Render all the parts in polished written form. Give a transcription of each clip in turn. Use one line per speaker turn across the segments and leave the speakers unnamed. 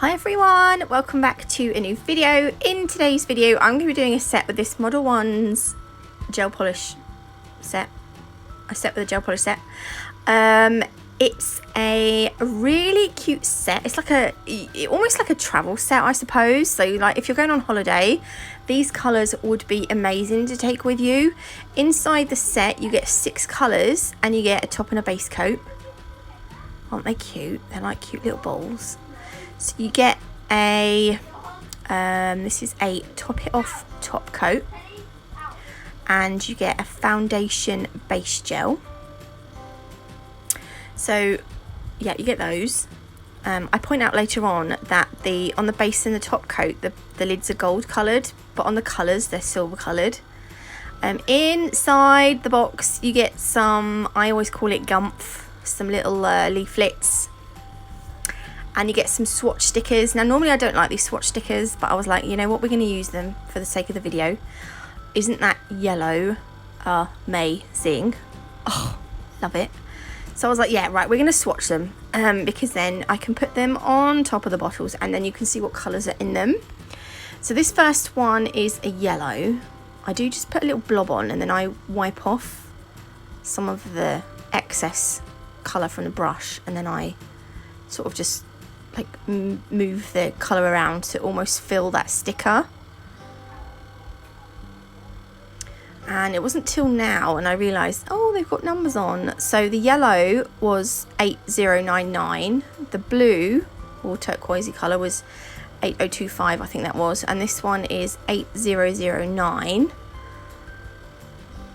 Hi everyone, welcome back to a new video. In today's video I'm going to be doing a set with this Modelones gel polish set. A set with a gel polish set. It's a really cute set. It's like almost like a travel set, I suppose. So like if you're going on holiday, these colours would be amazing to take with you. Inside the set you get 6 colours and you get a top and a base coat. Aren't they cute? They're like cute little balls. So you get a, this is a top it off top coat, and you get a foundation base gel. So yeah, you get those. I point out later on that on the base and the top coat, the lids are gold coloured, but on the colours they're silver coloured. Inside the box you get some, I always call it gumph, some little leaflets. And you get some swatch stickers. Now normally I don't like these swatch stickers, but I was like, you know what, we're going to use them for the sake of the video. Isn't that yellow amazing? Oh, love it. So I was like, yeah, right, we're going to swatch them, because then I can put them on top of the bottles and then you can see what colours are in them. So this first one is a yellow. I do just put a little blob on and then I wipe off some of the excess colour from the brush, and then I sort of just like move the colour around to almost fill that sticker. And it wasn't till now and I realised, oh, they've got numbers on. So the yellow was 8099, the blue or turquoisey colour was 8025, I think that was, and this one is 8009.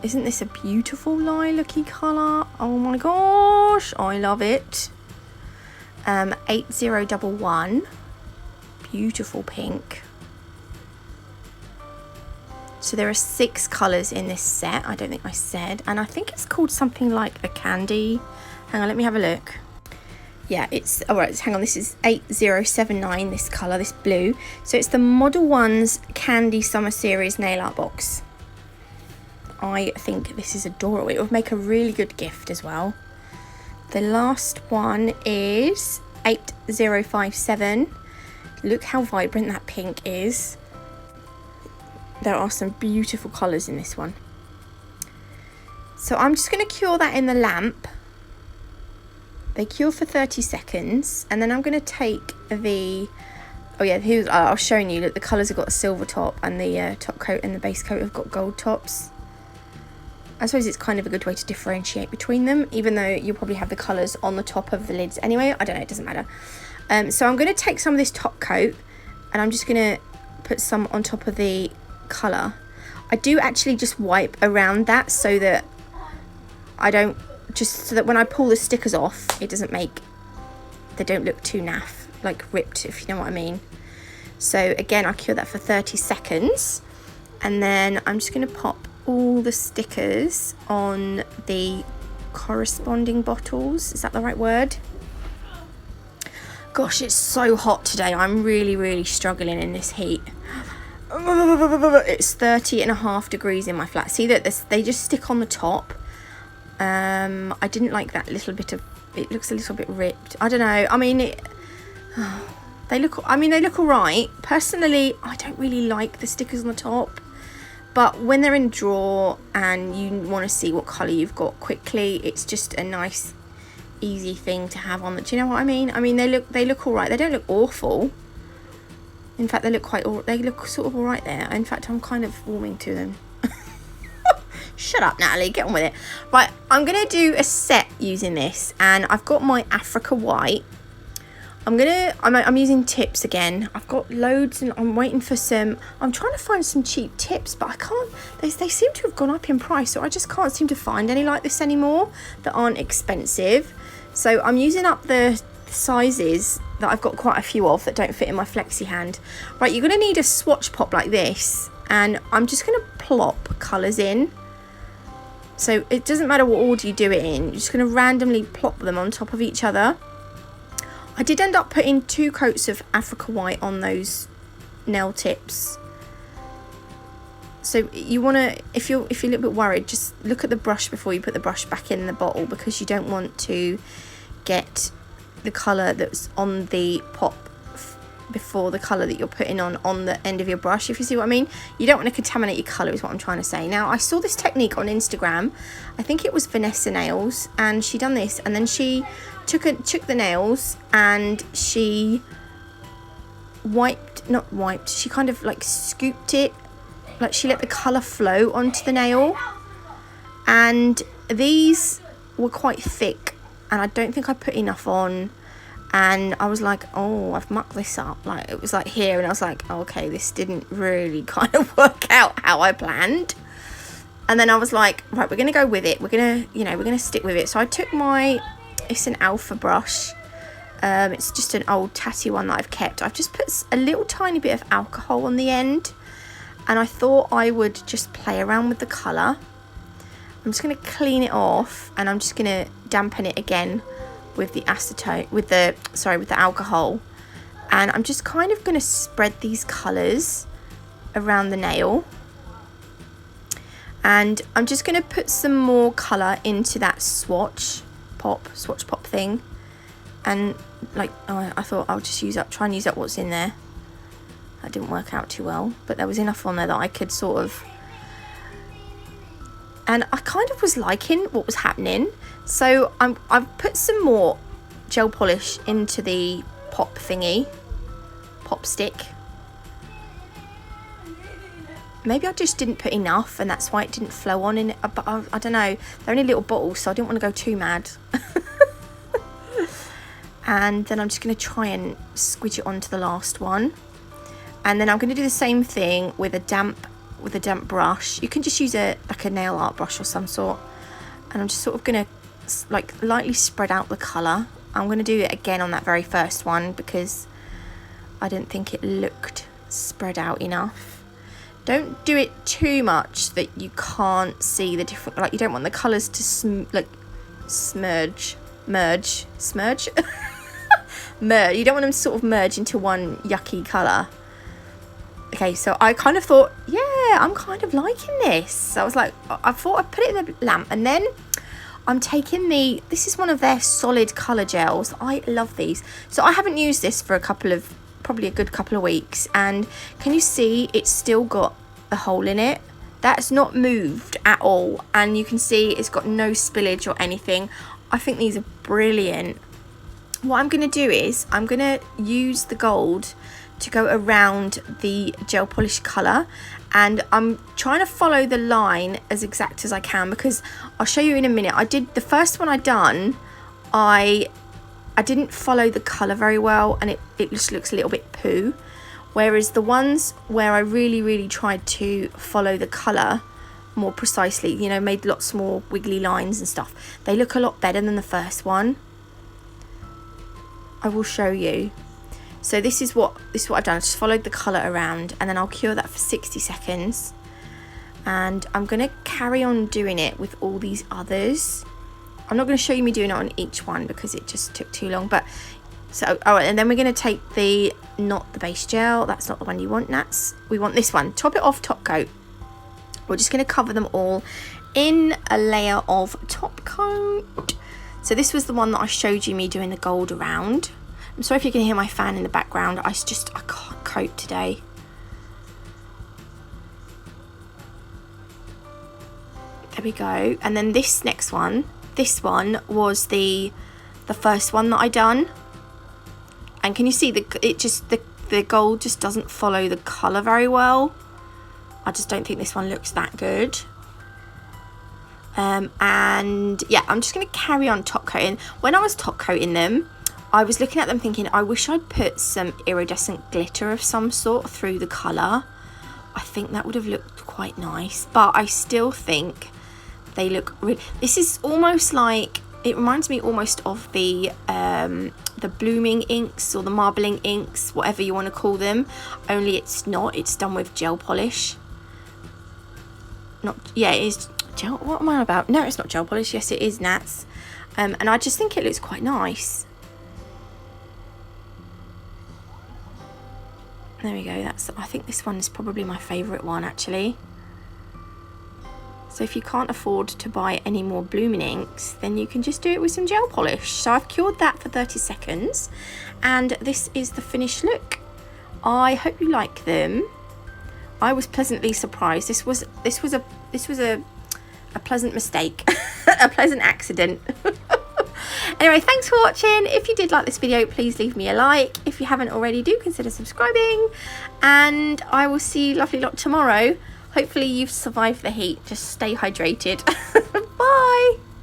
Isn't this a beautiful lilac-y colour? Oh my gosh, I love it. 8011, beautiful pink. So there are 6 colours in this set, I don't think I said, and I think it's called something like a candy. Hang on, let me have a look. Yeah, it's, alright, hang on, this is 8079, this colour, this blue. So it's the Modelones Candy Summer Series nail art box. I think this is adorable. It would make a really good gift as well. The last one is 8057. Look how vibrant that pink is. There are some beautiful colours in this one. So I'm just going to cure that in the lamp. They cure for 30 seconds. And then I'm going to take the... Oh yeah, here's, I was showing you that the colours have got a silver top and the top coat and the base coat have got gold tops. I suppose it's kind of a good way to differentiate between them, even though you'll probably have the colours on the top of the lids anyway. I don't know, it doesn't matter. So I'm going to take some of this top coat and I'm just going to put some on top of the colour. I do actually just wipe around that so that I don't, just so that when I pull the stickers off, it doesn't make, they don't look too naff, like ripped, if you know what I mean. So again, I cure that for 30 seconds and then I'm just going to pop all the stickers on the corresponding bottles. Is that the right word? Gosh, it's so hot today. I'm really struggling in this heat. It's 30.5 degrees in my flat. See that they just stick on the top. I didn't like that little bit of, it looks a little bit ripped. I don't know. I mean, they look all right. Personally, I don't really like the stickers on the top. But when they're in a drawer and you want to see what colour you've got quickly, it's just a nice, easy thing to have on. Do you know what I mean? I mean, they look all right. They don't look awful. In fact, they look sort of all right there. In fact, I'm kind of warming to them. Shut up, Natalie. Get on with it. Right, I'm going to do a set using this. And I've got my Africa White. I'm using tips again. I've got loads and I'm waiting for some. I'm trying to find some cheap tips, but I can't. They seem to have gone up in price, so I just can't seem to find any like this anymore that aren't expensive. So I'm using up the sizes that I've got quite a few of that don't fit in my flexi hand. Right, you're going to need a swatch pop like this, and I'm just going to plop colours in. So it doesn't matter what order you do it in. You're just going to randomly plop them on top of each other. I did end up putting 2 coats of Africa White on those nail tips. So you want to, if you're a little bit worried, just look at the brush before you put the brush back in the bottle, because you don't want to get the colour that's on the pop before the colour that you're putting on the end of your brush, if you see what I mean. You don't want to contaminate your colour is what I'm trying to say. Now, I saw this technique on Instagram. I think it was Vanessa Nails, and she done this, and then she took the nails and she she kind of like scooped it, like she let the colour flow onto the nail, and these were quite thick and I don't think I put enough on. And I was like, oh, I've mucked this up. Like, it was like here, and I was like, oh, okay, this didn't really kind of work out how I planned. And then I was like, right, we're going to go with it. We're going to stick with it. So I took it's an Alpha brush. It's just an old tatty one that I've kept. I've just put a little tiny bit of alcohol on the end. And I thought I would just play around with the colour. I'm just going to clean it off, and I'm just going to dampen it again with the acetone, with the alcohol. And I'm just kind of going to spread these colours around the nail, and I'm just going to put some more colour into that swatch pop thing. And like, I thought I'll just try and use up what's in there. That didn't work out too well, but there was enough on there that I could sort of, and I kind of was liking what was happening. So I've put some more gel polish into the pop stick. Maybe I just didn't put enough, and that's why it didn't flow on in it. But I don't know. They're only little bottles, so I didn't want to go too mad. And then I'm just going to try and squidge it onto the last one. And then I'm going to do the same thing with a damp brush. You can just use like a nail art brush or some sort. And I'm just sort of going to like lightly spread out the colour. I'm going to do it again on that very first one because I didn't think it looked spread out enough. Don't do it too much that you can't see the different, like you don't want the colours to smudge. You don't want them to sort of merge into one yucky colour. Okay, so I kind of thought, yeah, I'm kind of liking this. So I was like, I thought I'd put it in the lamp, and then I'm taking this is one of their solid colour gels. I love these. So I haven't used this for probably a good couple of weeks, and can you see it's still got a hole in it? That's not moved at all, and you can see it's got no spillage or anything. I think these are brilliant. What I'm going to do is I'm going to use the gold to go around the gel polish colour, and I'm trying to follow the line as exact as I can, because I'll show you in a minute. The first one I done, I didn't follow the colour very well, and it just looks a little bit poo, whereas the ones where I really tried to follow the colour more precisely, made lots more wiggly lines and stuff, they look a lot better than the first one. I will show you. So this is what I've done. I just followed the colour around, and then I'll cure that for 60 seconds. And I'm going to carry on doing it with all these others. I'm not going to show you me doing it on each one because it just took too long. But so, all right, and then we're going to take not the base gel. That's not the one you want, Nats. We want this one. Top it off, top coat. We're just going to cover them all in a layer of top coat. So this was the one that I showed you me doing the gold around. I'm sorry if you can hear my fan in the background. I can't cope today. There we go. And then this next one, was the first one that I done. And can you see the gold just doesn't follow the colour very well. I just don't think this one looks that good. And yeah, I'm just going to carry on top coating. When I was top coating them, I was looking at them thinking, I wish I'd put some iridescent glitter of some sort through the colour. I think that would have looked quite nice, but I still think they look really, this is almost like, it reminds me almost of the blooming inks or the marbling inks, whatever you want to call them, only it's done with gel polish. It is gel, what am I about? No, it's not gel polish. Yes, it is, Nats. And I just think it looks quite nice. There we go. I think this one is probably my favourite one, actually. So if you can't afford to buy any more blooming inks, then you can just do it with some gel polish. So I've cured that for 30 seconds, and this is the finished look. I hope you like them. I was pleasantly surprised. This was a pleasant mistake, a pleasant accident. Anyway, thanks for watching. If you did like this video, please leave me a like. If you haven't already, do consider subscribing, and I will see you lovely lot tomorrow. Hopefully you've survived the heat. Just stay hydrated. Bye.